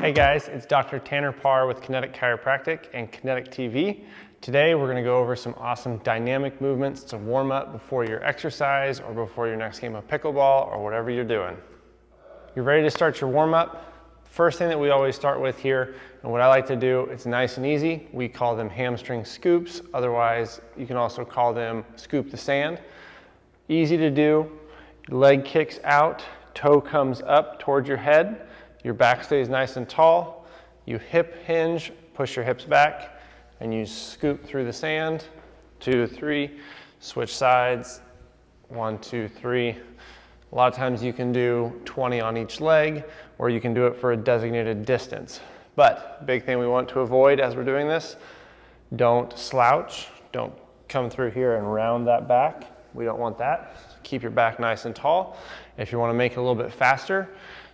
Hey guys, it's Dr. Tanner Parr with Kinetic Chiropractic and Kinetic TV. Today we're going to go over some awesome dynamic movements to warm up before your exercise or before your next game of pickleball or whatever you're doing. You're ready to start your warm up? First thing that we always start with here, and what I like to do, it's nice and easy. We call them hamstring scoops. Otherwise, you can also call them scoop the sand. Easy to do. Leg kicks out, toe comes up towards your head. Your back stays nice and tall. You hip hinge, push your hips back, and you scoop through the sand. 2, 3, switch sides. 1, 2, 3. A lot of times you can do 20 on each leg, or you can do it for a designated distance. But big thing we want to avoid as we're doing this, don't slouch. Don't come through here and round that back. We don't want that. Keep your back nice and tall. If you want to make it a little bit faster,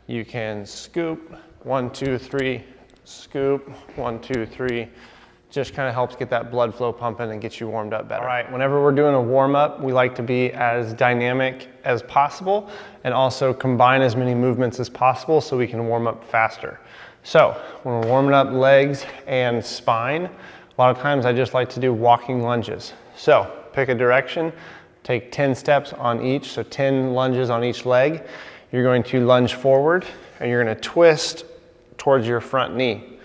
you can scoop, 1, 2, 3, scoop, 1, 2, 3. Just kind of helps get that blood flow pumping and get you warmed up better. All right, whenever we're doing a warm up, we like to be as dynamic as possible and also combine as many movements as possible so we can warm up faster. So when we're warming up legs and spine, a lot of times I just like to do walking lunges. So pick a direction, take 10 steps on each, so 10 lunges on each leg. You're going to lunge forward and you're going to twist towards your front knee.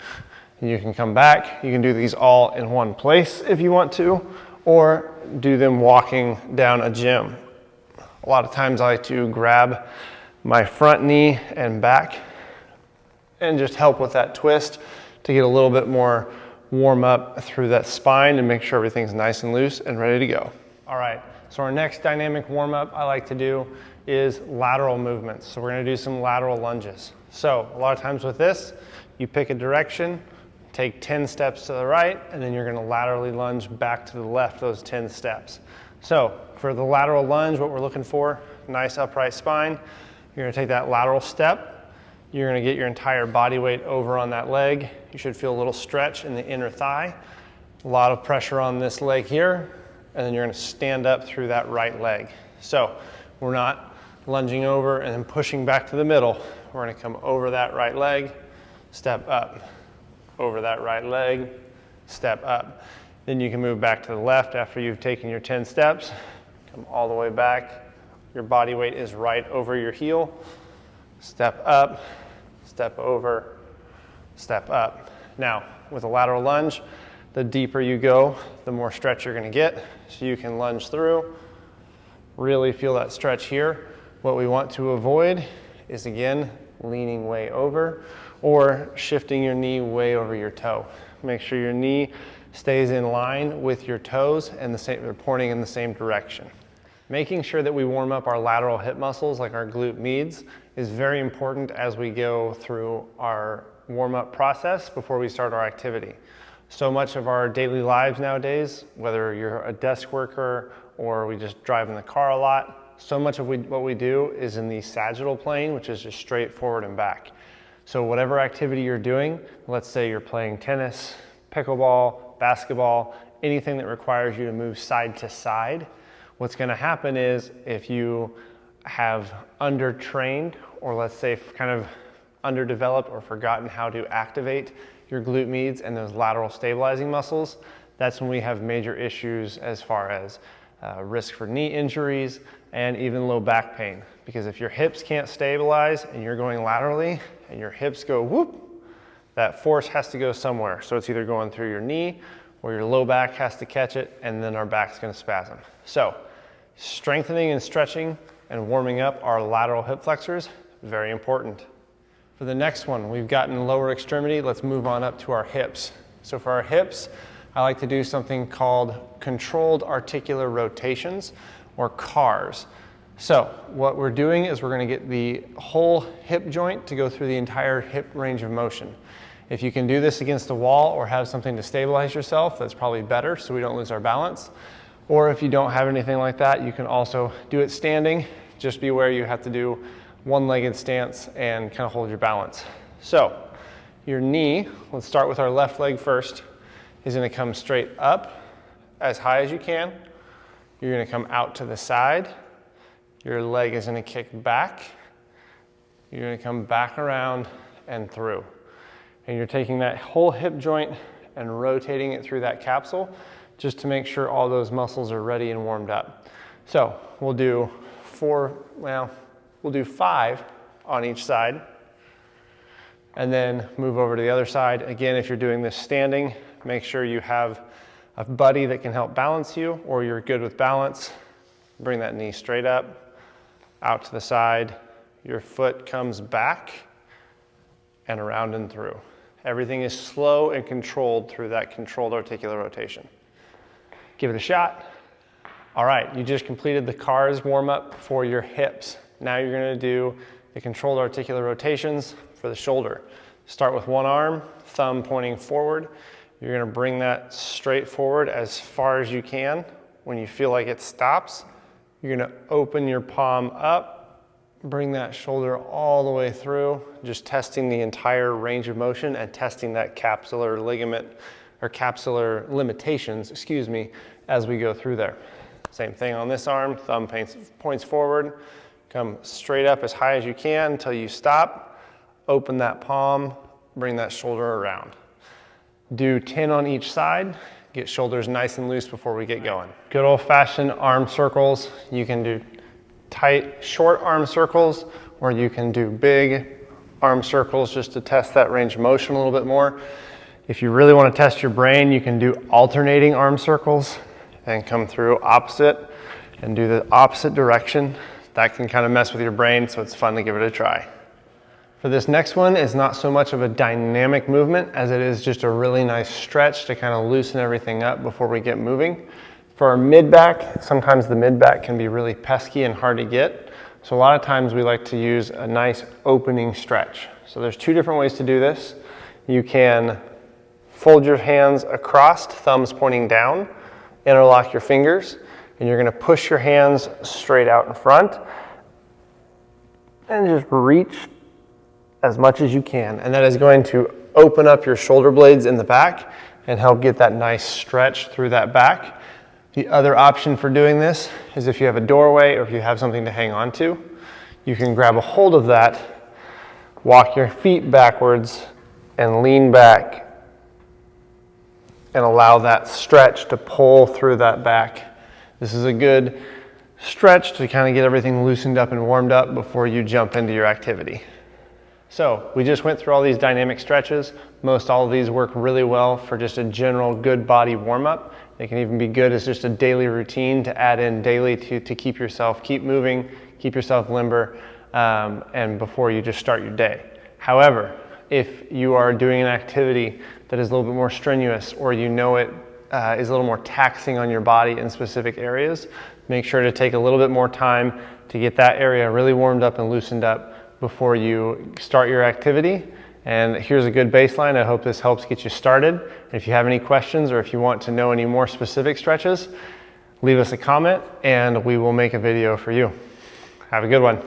And you can come back. You can do these all in one place if you want to, or do them walking down a gym. A lot of times I like to grab my front knee and back and just help with that twist to get a little bit more warm up through that spine and make sure everything's nice and loose and ready to go. All right, so our next dynamic warm up I like to do is lateral movements. So we're gonna do some lateral lunges. So a lot of times with this, you pick a direction, take 10 steps to the right, and then you're gonna laterally lunge back to the left those 10 steps. So for the lateral lunge, what we're looking for, nice upright spine. You're gonna take that lateral step. You're gonna get your entire body weight over on that leg. You should feel a little stretch in the inner thigh. A lot of pressure on this leg here, and then you're gonna stand up through that right leg. So we're not lunging over and then pushing back to the middle. We're gonna come over that right leg, step up, over that right leg, step up. Then you can move back to the left after you've taken your 10 steps, come all the way back. Your body weight is right over your heel. Step up, step over, step up. Now, with a lateral lunge, the deeper you go, the more stretch you're gonna get. So you can lunge through, really feel that stretch here. What we want to avoid is, again, leaning way over or shifting your knee way over your toe. Make sure your knee stays in line with your toes and they're pointing in the same direction. Making sure that we warm up our lateral hip muscles like our glute medius is very important as we go through our warm-up process before we start our activity. So much of our daily lives nowadays, whether you're a desk worker or we just drive in the car a lot, so much of what we do is in the sagittal plane, which is just straight forward and back. So whatever activity you're doing, let's say you're playing tennis, pickleball, basketball, anything that requires you to move side to side, what's gonna happen is if you have undertrained, or let's say kind of underdeveloped or forgotten how to activate your glute medius and those lateral stabilizing muscles, that's when we have major issues as far as risk for knee injuries and even low back pain. Because if your hips can't stabilize and you're going laterally and your hips go whoop, that force has to go somewhere. So it's either going through your knee or your low back has to catch it, and then our back's gonna spasm. So strengthening and stretching and warming up our lateral hip flexors, very important. For the next one, we've gotten lower extremity. Let's move on up to our hips. So for our hips, I like to do something called controlled articular rotations, or C.A.R.S. So what we're doing is we're going to get the whole hip joint to go through the entire hip range of motion. If you can do this against the wall or have something to stabilize yourself, that's probably better so we don't lose our balance. Or if you don't have anything like that, you can also do it standing. Just be aware you have to do one-legged stance and kind of hold your balance. So your knee, let's start with our left leg first, is going to come straight up as high as you can. You're going to come out to the side. Your leg is going to kick back. You're going to come back around and through. and you're taking that whole hip joint and rotating it through that capsule just to make sure all those muscles are ready and warmed up. So we'll do we'll do 5 on each side and then move over to the other side. Again, if you're doing this standing, make sure you have a buddy that can help balance you, or you're good with balance. Bring that knee straight up, out to the side. Your foot comes back and around and through. Everything is slow and controlled through that controlled articular rotation. Give it a shot. All right, you just completed the C.A.R.S warm up for your hips. Now you're gonna do the controlled articular rotations for the shoulder. Start with one arm, thumb pointing forward. You're gonna bring that straight forward as far as you can. When you feel like it stops, you're gonna open your palm up, bring that shoulder all the way through, just testing the entire range of motion and testing that capsular ligament or capsular limitations, excuse me, as we go through there. Same thing on this arm, thumb points forward, come straight up as high as you can until you stop, open that palm, bring that shoulder around. Do 10 on each side, get shoulders nice and loose before we get going. Good old-fashioned arm circles. You can do tight, short arm circles, or you can do big arm circles just to test that range of motion a little bit more. If you really want to test your brain, you can do alternating arm circles and come through opposite and do the opposite direction. That can kind of mess with your brain, so it's fun to give it a try. For this next one, it's not so much of a dynamic movement as it is just a really nice stretch to kind of loosen everything up before we get moving. For our mid-back, sometimes the mid-back can be really pesky and hard to get. So a lot of times we like to use a nice opening stretch. So there's 2 different ways to do this. You can fold your hands across, thumbs pointing down, interlock your fingers, and you're gonna push your hands straight out in front and just reach as much as you can. And that is going to open up your shoulder blades in the back and help get that nice stretch through that back. The other option for doing this is if you have a doorway or if you have something to hang on to, you can grab a hold of that, walk your feet backwards and lean back and allow that stretch to pull through that back. This is a good stretch to kind of get everything loosened up and warmed up before you jump into your activity. So we just went through all these dynamic stretches. Most all of these work really well for just a general good body warm-up. They can even be good as just a daily routine to add in daily to keep moving, keep yourself limber, and before you just start your day. However, if you are doing an activity that is a little bit more strenuous, or you know it is a little more taxing on your body in specific areas, make sure to take a little bit more time to get that area really warmed up and loosened up before you start your activity. And here's a good baseline. I hope this helps get you started. And if you have any questions or if you want to know any more specific stretches, leave us a comment and we will make a video for you. Have a good one.